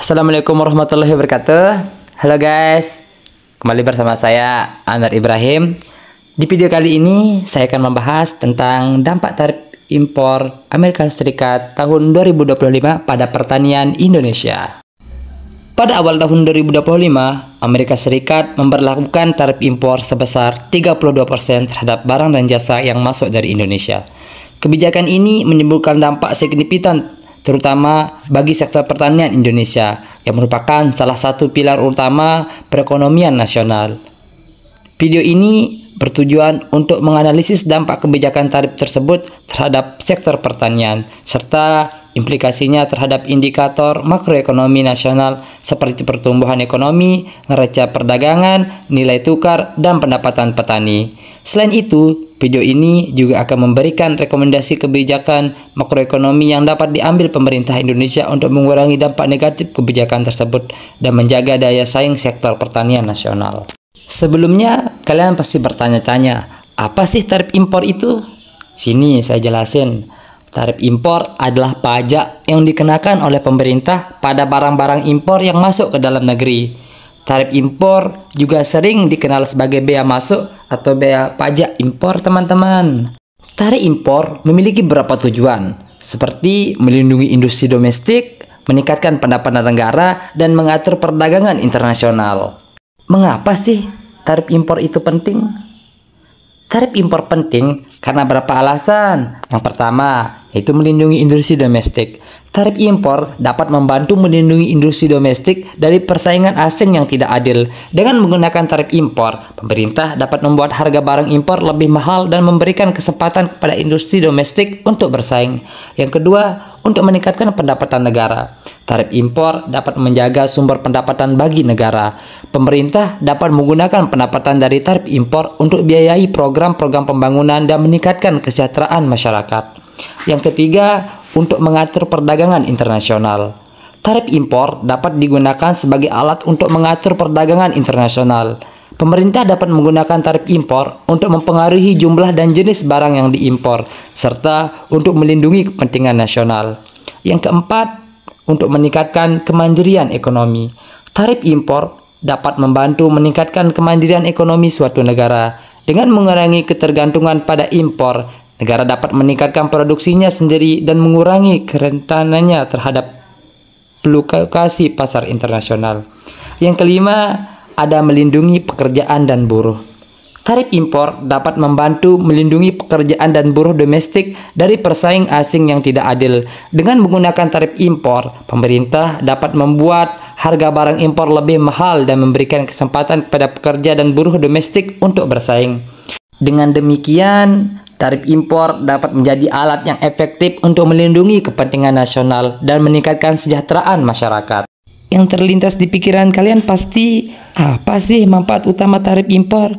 Assalamualaikum warahmatullahi wabarakatuh. Halo guys, kembali bersama saya Anwar Ibrahim. Di video kali ini saya akan membahas tentang dampak tarif impor Amerika Serikat tahun 2025 pada pertanian Indonesia. Pada awal tahun 2025, Amerika Serikat memberlakukan tarif impor sebesar 32% terhadap barang dan jasa yang masuk dari Indonesia. Kebijakan ini menimbulkan dampak signifikan terutama bagi sektor pertanian Indonesia yang merupakan salah satu pilar utama perekonomian nasional. Video ini bertujuan untuk menganalisis dampak kebijakan tarif tersebut terhadap sektor pertanian serta implikasinya terhadap indikator makroekonomi nasional seperti pertumbuhan ekonomi, neraca perdagangan, nilai tukar, dan pendapatan petani. Selain itu, video ini juga akan memberikan rekomendasi kebijakan makroekonomi yang dapat diambil pemerintah Indonesia untuk mengurangi dampak negatif kebijakan tersebut dan menjaga daya saing sektor pertanian nasional. Sebelumnya, kalian pasti bertanya-tanya, apa sih tarif impor itu? Sini saya jelasin. Tarif impor adalah pajak yang dikenakan oleh pemerintah pada barang-barang impor yang masuk ke dalam negeri. Tarif impor juga sering dikenal sebagai bea masuk atau bea pajak impor, teman-teman. Tarif impor memiliki beberapa tujuan, seperti melindungi industri domestik, meningkatkan pendapatan negara, dan mengatur perdagangan internasional. Mengapa sih tarif impor itu penting? Tarif impor penting karena beberapa alasan. Yang pertama, yaitu melindungi industri domestik. Tarif impor dapat membantu melindungi industri domestik dari persaingan asing yang tidak adil. Dengan menggunakan tarif impor, pemerintah dapat membuat harga barang impor lebih mahal dan memberikan kesempatan kepada industri domestik untuk bersaing. Yang kedua, untuk meningkatkan pendapatan negara. Tarif impor dapat menjaga sumber pendapatan bagi negara. Pemerintah dapat menggunakan pendapatan dari tarif impor untuk biayai program-program pembangunan dan meningkatkan kesejahteraan masyarakat. Yang ketiga, untuk mengatur perdagangan internasional. Tarif impor dapat digunakan sebagai alat untuk mengatur perdagangan internasional. Pemerintah dapat menggunakan tarif impor untuk mempengaruhi jumlah dan jenis barang yang diimpor, serta untuk melindungi kepentingan nasional. Yang keempat, untuk meningkatkan kemandirian ekonomi. Tarif impor dapat membantu meningkatkan kemandirian ekonomi suatu negara. Dengan mengurangi ketergantungan pada impor, negara dapat meningkatkan produksinya sendiri dan mengurangi kerentanannya terhadap fluktuasi pasar internasional. Yang kelima, ada melindungi pekerjaan dan buruh. Tarif impor dapat membantu melindungi pekerjaan dan buruh domestik dari persaing asing yang tidak adil. Dengan menggunakan tarif impor, pemerintah dapat membuat harga barang impor lebih mahal dan memberikan kesempatan kepada pekerja dan buruh domestik untuk bersaing. Dengan demikian, tarif impor dapat menjadi alat yang efektif untuk melindungi kepentingan nasional dan meningkatkan kesejahteraan masyarakat. Yang terlintas di pikiran kalian pasti, apa sih manfaat utama tarif impor?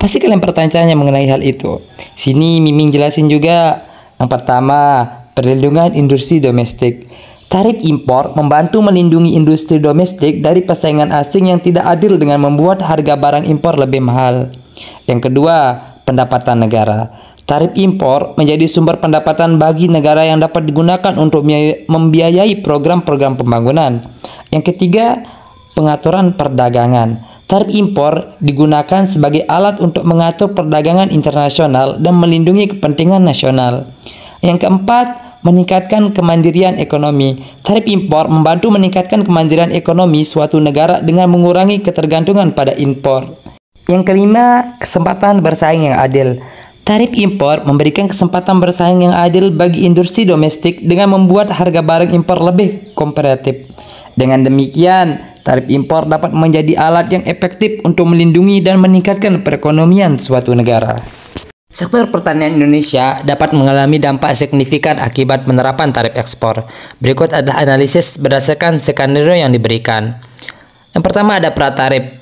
Pasti kalian bertanya mengenai hal itu. Sini Miming jelasin juga. Yang pertama, perlindungan industri domestik. Tarif impor membantu melindungi industri domestik dari persaingan asing yang tidak adil dengan membuat harga barang impor lebih mahal. Yang kedua, pendapatan negara. Tarif impor menjadi sumber pendapatan bagi negara yang dapat digunakan untuk membiayai program-program pembangunan. Yang ketiga, pengaturan perdagangan. Tarif impor digunakan sebagai alat untuk mengatur perdagangan internasional dan melindungi kepentingan nasional. Yang keempat, meningkatkan kemandirian ekonomi. Tarif impor membantu meningkatkan kemandirian ekonomi suatu negara dengan mengurangi ketergantungan pada impor. Yang kelima, kesempatan bersaing yang adil. Tarif impor memberikan kesempatan bersaing yang adil bagi industri domestik dengan membuat harga barang impor lebih kompetitif. Dengan demikian, tarif impor dapat menjadi alat yang efektif untuk melindungi dan meningkatkan perekonomian suatu negara. Sektor pertanian Indonesia dapat mengalami dampak signifikan akibat penerapan tarif ekspor. Berikut adalah analisis berdasarkan skenario yang diberikan. Yang pertama ada pratarif.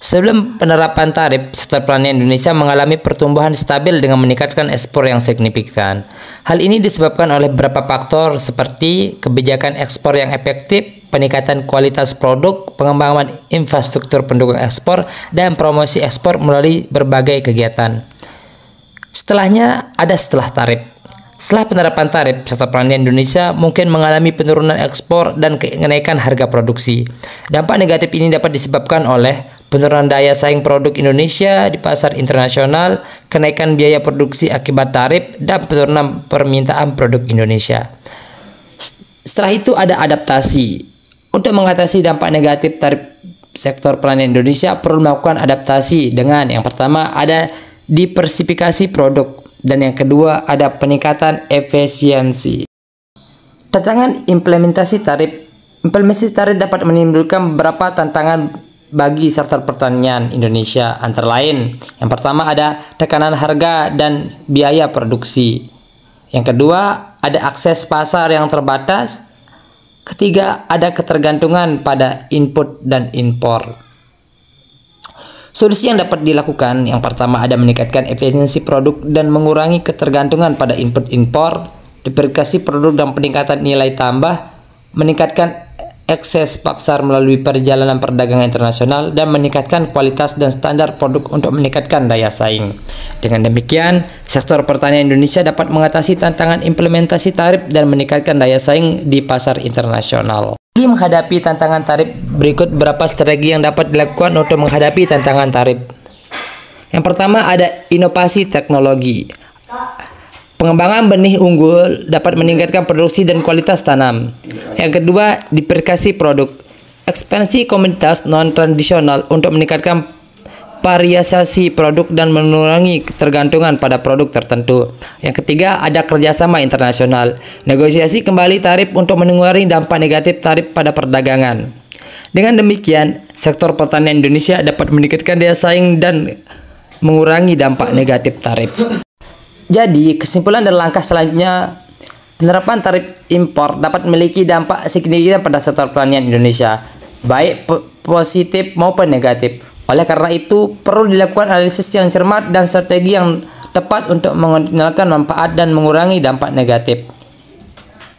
Sebelum penerapan tarif, sektor pertanian Indonesia mengalami pertumbuhan stabil dengan meningkatkan ekspor yang signifikan. Hal ini disebabkan oleh beberapa faktor seperti kebijakan ekspor yang efektif, peningkatan kualitas produk, pengembangan infrastruktur pendukung ekspor, dan promosi ekspor melalui berbagai kegiatan. Setelahnya ada setelah tarif. Setelah penerapan tarif, sektor pertanian Indonesia mungkin mengalami penurunan ekspor dan kenaikan harga produksi. Dampak negatif ini dapat disebabkan oleh penurunan daya saing produk Indonesia di pasar internasional, kenaikan biaya produksi akibat tarif, dan penurunan permintaan produk Indonesia. Setelah itu ada adaptasi. Untuk mengatasi dampak negatif tarif sektor pertanian Indonesia perlu melakukan adaptasi dengan yang pertama ada diversifikasi produk. Dan yang kedua ada peningkatan efisiensi. Tantangan implementasi tarif. Implementasi tarif dapat menimbulkan beberapa tantangan bagi sektor pertanian Indonesia. Antara lain, yang pertama ada tekanan harga dan biaya produksi. Yang kedua ada akses pasar yang terbatas. Ketiga ada ketergantungan pada input dan impor. Solusi yang dapat dilakukan, yang pertama ada meningkatkan efisiensi produk dan mengurangi ketergantungan pada input impor, diversifikasi produk dan peningkatan nilai tambah, meningkatkan akses pasar melalui perjalanan perdagangan internasional, dan meningkatkan kualitas dan standar produk untuk meningkatkan daya saing. Dengan demikian, sektor pertanian Indonesia dapat mengatasi tantangan implementasi tarif dan meningkatkan daya saing di pasar internasional. Bagi menghadapi tantangan tarif, berikut beberapa strategi yang dapat dilakukan untuk menghadapi tantangan tarif. Yang pertama ada inovasi teknologi. Pengembangan benih unggul dapat meningkatkan produksi dan kualitas tanam. Yang kedua, diversifikasi produk. Ekspansi komoditas non-tradisional untuk meningkatkan variasi produk dan mengurangi ketergantungan pada produk tertentu. Yang ketiga, ada kerjasama internasional. Negosiasi kembali tarif untuk mengurangi dampak negatif tarif pada perdagangan. Dengan demikian, sektor pertanian Indonesia dapat meningkatkan daya saing dan mengurangi dampak negatif tarif. Jadi, kesimpulan dan langkah selanjutnya, penerapan tarif impor dapat memiliki dampak signifikan pada sektor pertanian Indonesia, baik positif maupun negatif. Oleh karena itu, perlu dilakukan analisis yang cermat dan strategi yang tepat untuk mengoptimalkan manfaat dan mengurangi dampak negatif.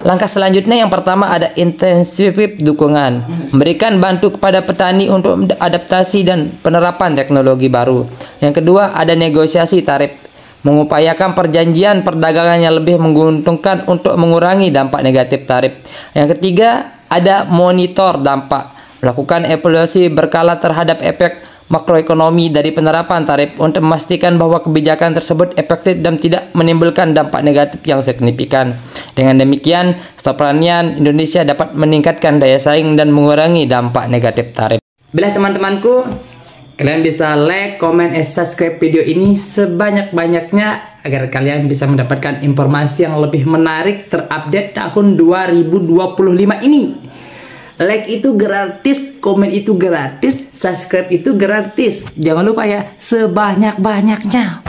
Langkah selanjutnya yang pertama ada intensif dukungan. Memberikan bantu kepada petani untuk adaptasi dan penerapan teknologi baru. Yang kedua ada negosiasi tarif. Mengupayakan perjanjian perdagangan yang lebih menguntungkan untuk mengurangi dampak negatif tarif. Yang ketiga ada monitor dampak. Melakukan evaluasi berkala terhadap efek makroekonomi dari penerapan tarif untuk memastikan bahwa kebijakan tersebut efektif dan tidak menimbulkan dampak negatif yang signifikan. Dengan demikian, sektor pertanian Indonesia dapat meningkatkan daya saing dan mengurangi dampak negatif tarif. Bila teman-temanku, kalian bisa like, comment, and subscribe video ini sebanyak-banyaknya agar kalian bisa mendapatkan informasi yang lebih menarik terupdate tahun 2025 ini. Like itu gratis, komen itu gratis, subscribe itu gratis. Jangan lupa ya, sebanyak-banyaknya.